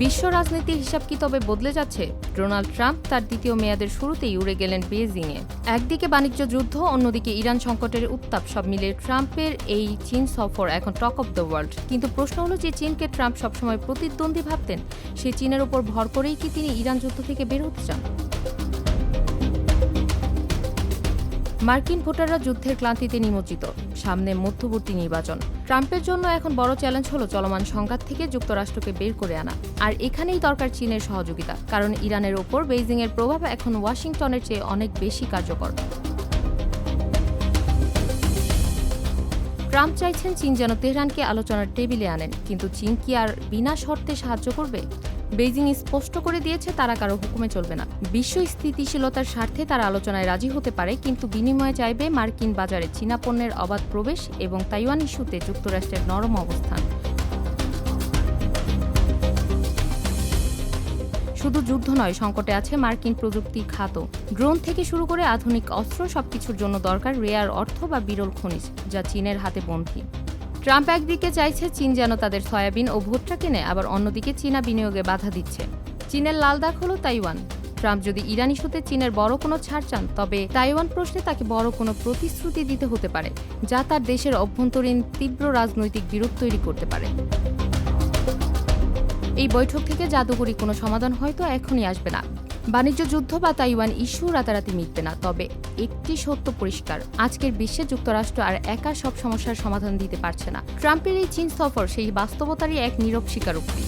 বিশ্ব রাজনীতির হিসাব কি তবে বদলে যাচ্ছে? ডোনাল্ড ট্রাম্প তার দ্বিতীয় মেয়াদের শুরুতেই উড়ে গেলেন বেইজিংয়ে। একদিকে বাণিজ্য যুদ্ধ, অন্যদিকে ইরান সংকটের উত্তাপ, সব মিলিয়ে ট্রাম্পের এই চীন সফর এখন টক অব দ্য ওয়ার্ল্ড। কিন্তু প্রশ্ন হলো যে চীনকে ট্রাম্প সবসময় প্রতিদ্বন্দ্বী ভাবতেন, সেই চীনের উপর ভর করেই কি তিনি ইরান যুদ্ধ থেকে বের হতে চান? মার্কিন ভোটাররা যুদ্ধের ক্লান্তিতে নিমজ্জিত, সামনে মধ্যবর্তী নির্বাচন। ট্রাম্পের জন্য এখন বড় চ্যালেঞ্জ হলো চলমান সংঘাত থেকে যুক্তরাষ্ট্রকে বের করে আনা। আর এখানেই দরকার চীনের সহযোগিতা, কারণ ইরানের ওপর বেইজিংয়ের প্রভাব এখন ওয়াশিংটনের চেয়ে অনেক বেশি কার্যকর। ট্রাম্প চাইছেন চীন যেন তেহরানকে আলোচনার টেবিলে আনেন, কিন্তু চীন কি আর বিনা শর্তে সাহায্য করবে? বেইজিং স্পষ্ট করে দিয়েছে তারা কারো হুকুমে চলবে না। বিশ্ব স্থিতিশীলতার স্বার্থে তারা আলোচনায় রাজি হতে পারে, কিন্তু বিনিময়ে চাইবে মার্কিন বাজারে চীনা পণ্যের অবাধ প্রবেশ এবং তাইওয়ান ইস্যুতে যুক্তরাষ্ট্রের নরম অবস্থান। শুধু যুদ্ধ নয়, সংকটে আছে মার্কিন প্রযুক্তি খাতও। ড্রোন থেকে শুরু করে আধুনিক অস্ত্র, সবকিছুর জন্য দরকার রেয়ার অর্থ বা বিরল খনিজ, যা চীনের হাতে বন্দী। ট্রাম্প একদিকে চাইছে চীন যেন তাদের সয়াবিন ও ভুট্টা কেনে, আবার অন্যদিকে চীনা বিনিয়োগে বাধা দিচ্ছে। চীনের লাল দাগ হলো তাইওয়ান। ট্রাম্প যদি ইরান ইস্যুতে চীনের বড় কোনো ছাড় চান, তবে তাইওয়ান প্রশ্নে তাকে বড় কোনো প্রতিশ্রুতি দিতে হতে পারে, যা তার দেশের অভ্যন্তরীণ তীব্র রাজনৈতিক বিরোধ তৈরি করতে পারে। এই বৈঠক থেকে জাদুকরী কোনো সমাধান হয়তো এখনই আসবে না। বাণিজ্য যুদ্ধ বা তাইওয়ান ইস্যু রাতারাতি মিটবে না, তবে একটি সত্য পরিষ্কার, আজকের বিশ্বে যুক্তরাষ্ট্র আর একা সব সমস্যার সমাধান দিতে পারছে না। ট্রাম্পের এই চীন সফর সেই বাস্তবতারই এক নীরব স্বীকারোক্তি।